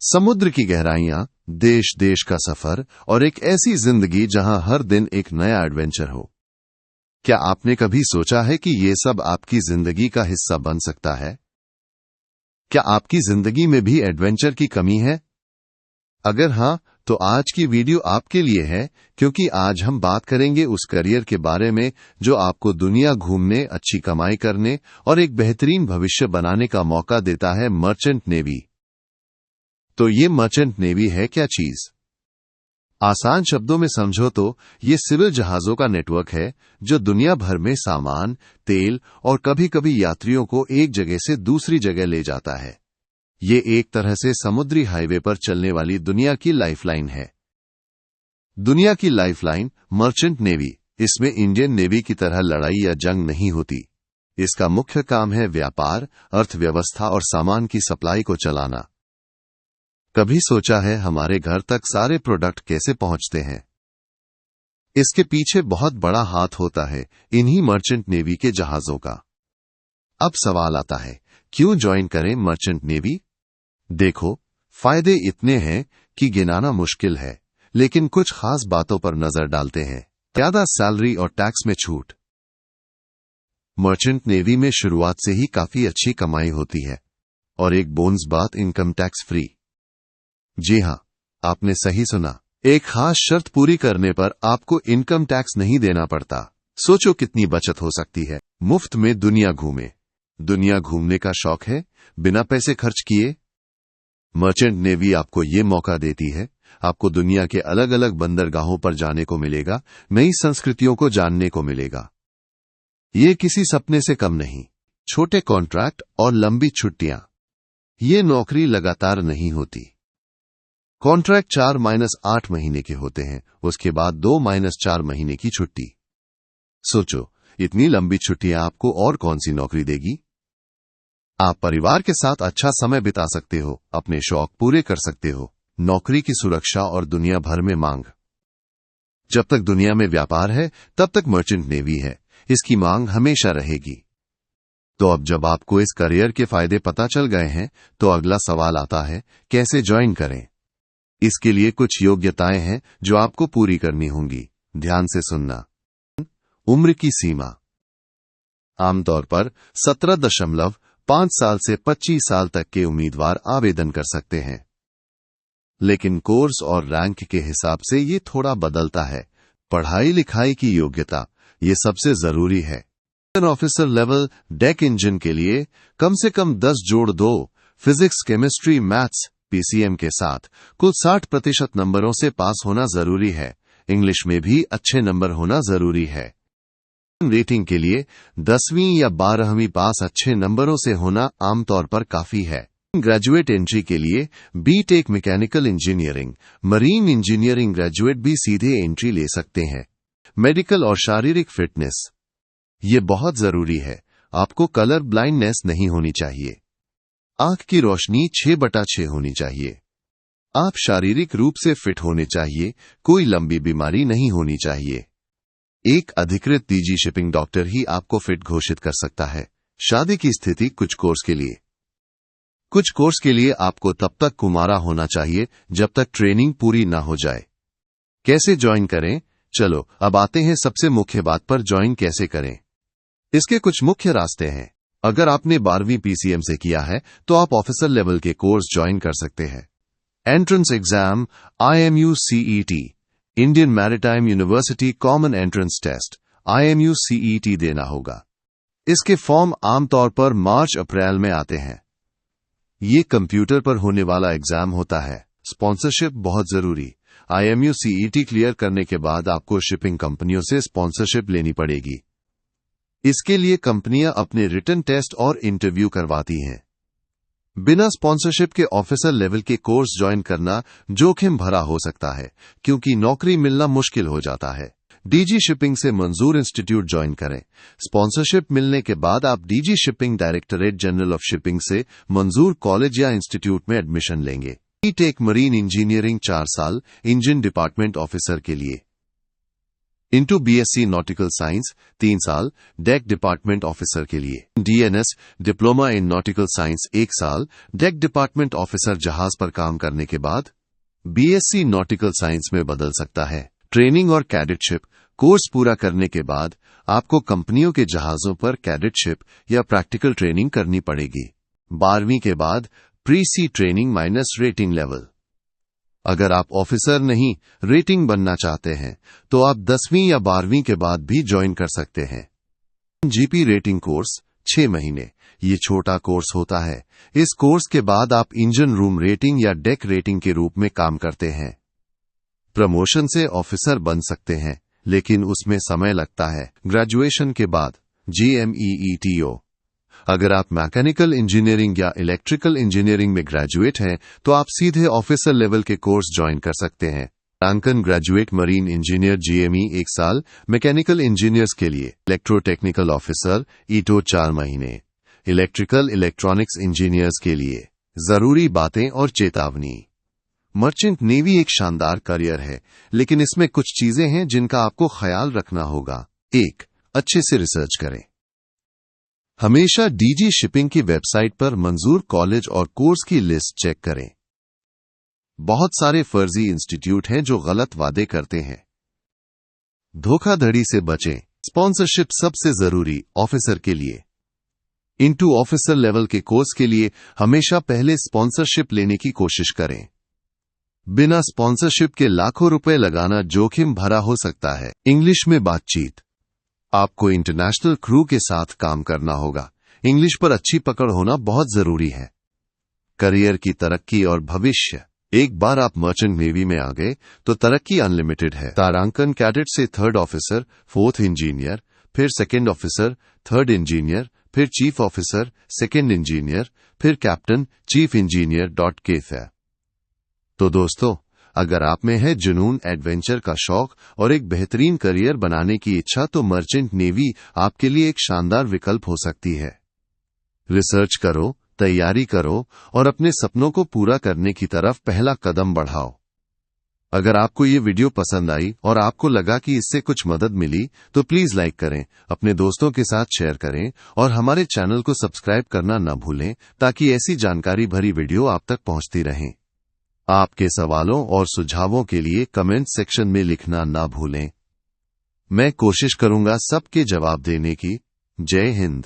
समुद्र की गहराइयां, देश देश का सफर और एक ऐसी जिंदगी जहां हर दिन एक नया एडवेंचर हो। क्या आपने कभी सोचा है कि ये सब आपकी जिंदगी का हिस्सा बन सकता है? क्या आपकी जिंदगी में भी एडवेंचर की कमी है? अगर हां, तो आज की वीडियो आपके लिए है, क्योंकि आज हम बात करेंगे उस करियर के बारे में जो आपको दुनिया घूमने, अच्छी कमाई करने और एक बेहतरीन भविष्य बनाने का मौका देता है, मर्चेंट नेवी। तो ये मर्चेंट नेवी है क्या चीज? आसान शब्दों में समझो तो ये सिविल जहाजों का नेटवर्क है जो दुनिया भर में सामान, तेल और कभी कभी यात्रियों को एक जगह से दूसरी जगह ले जाता है। ये एक तरह से समुद्री हाईवे पर चलने वाली दुनिया की लाइफलाइन है। दुनिया की लाइफलाइन मर्चेंट नेवी। इसमें इंडियन नेवी की तरह लड़ाई या जंग नहीं होती। इसका मुख्य काम है व्यापार, अर्थव्यवस्था और सामान की सप्लाई को चलाना। कभी सोचा है हमारे घर तक सारे प्रोडक्ट कैसे पहुंचते हैं? इसके पीछे बहुत बड़ा हाथ होता है इन्हीं मर्चेंट नेवी के जहाजों का। अब सवाल आता है, क्यों ज्वाइन करें मर्चेंट नेवी? देखो, फायदे इतने हैं कि गिनाना मुश्किल है, लेकिन कुछ खास बातों पर नजर डालते हैं। ज्यादा सैलरी और टैक्स में छूट। मर्चेंट नेवी में शुरुआत से ही काफी अच्छी कमाई होती है। और एक बोनस बात, इनकम टैक्स फ्री। जी हां, आपने सही सुना। एक खास शर्त पूरी करने पर आपको इनकम टैक्स नहीं देना पड़ता। सोचो कितनी बचत हो सकती है। मुफ्त में दुनिया घूमे। दुनिया घूमने का शौक है, बिना पैसे खर्च किए? मर्चेंट नेवी आपको ये मौका देती है। आपको दुनिया के अलग अलग बंदरगाहों पर जाने को मिलेगा, नई संस्कृतियों को जानने को मिलेगा। ये किसी सपने से कम नहीं। छोटे कॉन्ट्रैक्ट और लंबी छुट्टियां। ये नौकरी लगातार नहीं होती। कॉन्ट्रैक्ट 4-8 महीने के होते हैं, उसके बाद 2-4 महीने की छुट्टी। सोचो, इतनी लंबी छुट्टियां आपको और कौन सी नौकरी देगी? आप परिवार के साथ अच्छा समय बिता सकते हो, अपने शौक पूरे कर सकते हो। नौकरी की सुरक्षा और दुनिया भर में मांग। जब तक दुनिया में व्यापार है, तब तक मर्चेंट नेवी है। इसकी मांग हमेशा रहेगी। तो अब जब आपको इस करियर के फायदे पता चल गए हैं, तो अगला सवाल आता है, कैसे ज्वाइन करें? इसके लिए कुछ योग्यताएं हैं जो आपको पूरी करनी होंगी। ध्यान से सुनना। उम्र की सीमा। आमतौर पर 17.5 साल से 25 साल तक के उम्मीदवार आवेदन कर सकते हैं, लेकिन कोर्स और रैंक के हिसाब से ये थोड़ा बदलता है। पढ़ाई लिखाई की योग्यता, ये सबसे जरूरी है। ऑफिसर लेवल डेक इंजन के लिए कम से कम 10+2 फिजिक्स, केमिस्ट्री, मैथ्स, पीसीएम के साथ कुल 60% नंबरों से पास होना जरूरी है। इंग्लिश में भी अच्छे नंबर होना जरूरी है। रेटिंग के लिए 10वीं या 12वीं पास अच्छे नंबरों से होना आमतौर पर काफी है। ग्रेजुएट एंट्री के लिए B Tech mechanical engineering, marine engineering graduate भी सीधे एंट्री ले सकते हैं। मेडिकल और शारीरिक फिटनेस, ये बहुत जरूरी है। आपको कलर ब्लाइंडनेस नहीं होनी चाहिए। आंख की रोशनी 6/6 होनी चाहिए। आप शारीरिक रूप से फिट होने चाहिए, कोई लंबी बीमारी नहीं होनी चाहिए। एक अधिकृत डीजी शिपिंग डॉक्टर ही आपको फिट घोषित कर सकता है। शादी की स्थिति कुछ कोर्स के लिए आपको तब तक कुंवारा होना चाहिए जब तक ट्रेनिंग पूरी ना हो जाए। कैसे ज्वाइन करें? चलो अब आते हैं सबसे मुख्य बात पर, ज्वाइन कैसे करें। इसके कुछ मुख्य रास्ते हैं। अगर आपने 12वीं पीसीएम से किया है तो आप ऑफिसर लेवल के कोर्स ज्वाइन कर सकते हैं। Entrance exam, IMU CET, Indian maritime university common entrance test, IMU CET देना होगा। इसके फॉर्म आमतौर पर मार्च-अप्रैल में आते हैं। ये कंप्यूटर पर होने वाला एग्जाम होता है। स्पॉन्सरशिप बहुत जरूरी। IMU CET क्लियर करने के बाद आपको शिपिंग कंपनियों से स्पॉन्सरशिप लेनी पड़ेगी। इसके लिए कंपनियां अपने रिटन टेस्ट और इंटरव्यू करवाती हैं। बिना स्पॉन्सरशिप के ऑफिसर लेवल के कोर्स ज्वाइन करना जोखिम भरा हो सकता है, क्योंकि नौकरी मिलना मुश्किल हो जाता है। डीजी शिपिंग से मंजूर इंस्टीट्यूट ज्वाइन करें। स्पॉन्सरशिप मिलने के बाद आप DG shipping, directorate general of shipping से मंजूर कॉलेज या इंस्टीट्यूट में एडमिशन लेंगे। बीटेक मरीन इंजीनियरिंग 4 साल, इंजन डिपार्टमेंट ऑफिसर के लिए। इंटू बीएससी नॉटिकल साइंस 3 साल डेक डिपार्टमेंट ऑफिसर के लिए, DNS diploma in nautical science 1 साल डेक डिपार्टमेंट ऑफिसर जहाज पर काम करने के बाद बीएससी नॉटिकल साइंस में बदल सकता है। ट्रेनिंग और कैडेटशिप कोर्स पूरा करने के बाद आपको कंपनियों के जहाजों पर कैडेटशिप या प्रैक्टिकल ट्रेनिंग करनी पड़ेगी। 12वीं के बाद प्री सी ट्रेनिंग माइनस रेटिंग लेवल। अगर आप ऑफिसर नहीं रेटिंग बनना चाहते हैं तो आप 10वीं या 12वीं के बाद भी ज्वाइन कर सकते हैं। जीपी रेटिंग कोर्स 6 महीने, ये छोटा कोर्स होता है। इस कोर्स के बाद आप इंजन रूम रेटिंग या डेक रेटिंग के रूप में काम करते हैं। प्रमोशन से ऑफिसर बन सकते हैं, लेकिन उसमें समय लगता है। ग्रेजुएशन के बाद GMEETO। अगर आप मैकेनिकल इंजीनियरिंग या इलेक्ट्रिकल इंजीनियरिंग में ग्रेजुएट हैं तो आप सीधे ऑफिसर लेवल के कोर्स ज्वाइन कर सकते हैं। नामांकन ग्रेजुएट मरीन इंजीनियर GME 1 साल, मैकेनिकल इंजीनियर्स के लिए इलेक्ट्रोटेक्निकल ऑफिसर ETO 4 महीने, इलेक्ट्रिकल इलेक्ट्रॉनिक्स इंजीनियर्स के लिए। जरूरी बातें और चेतावनी। मर्चेंट नेवी एक शानदार करियर है, लेकिन इसमें कुछ चीजें हैं जिनका आपको ख्याल रखना होगा। 1. अच्छे से रिसर्च करें। हमेशा डीजी शिपिंग की वेबसाइट पर मंजूर कॉलेज और कोर्स की लिस्ट चेक करें। बहुत सारे फर्जी इंस्टीट्यूट हैं जो गलत वादे करते हैं। धोखाधड़ी से बचें। स्पॉन्सरशिप सबसे जरूरी ऑफिसर के लिए। इनटू ऑफिसर लेवल के कोर्स के लिए हमेशा पहले स्पॉन्सरशिप लेने की कोशिश करें। बिना स्पॉन्सरशिप के लाखों रुपए लगाना जोखिम भरा हो सकता है। इंग्लिश में बातचीत। आपको इंटरनेशनल क्रू के साथ काम करना होगा। इंग्लिश पर अच्छी पकड़ होना बहुत जरूरी है। करियर की तरक्की और भविष्य। एक बार आप मर्चेंट नेवी में आ गए तो तरक्की अनलिमिटेड है। तारांकन कैडेट से 3rd ऑफिसर, 4th इंजीनियर, फिर 2nd ऑफिसर, 3rd इंजीनियर, फिर चीफ ऑफिसर, 2nd इंजीनियर, फिर कैप्टन, चीफ इंजीनियर .KF। तो दोस्तों, अगर आप में है जुनून, एडवेंचर का शौक और एक बेहतरीन करियर बनाने की इच्छा तो मर्चेंट नेवी आपके लिए एक शानदार विकल्प हो सकती है। रिसर्च करो, तैयारी करो और अपने सपनों को पूरा करने की तरफ पहला कदम बढ़ाओ। अगर आपको ये वीडियो पसंद आई और आपको लगा कि इससे कुछ मदद मिली तो प्लीज लाइक करें, अपने दोस्तों के साथ शेयर करें और हमारे चैनल को सब्सक्राइब करना न भूलें ताकि ऐसी जानकारी भरी वीडियो आप तक पहुंचती रहें। आपके सवालों और सुझावों के लिए कमेंट सेक्शन में लिखना ना भूलें। मैं कोशिश करूंगा सबके जवाब देने की। जय हिंद।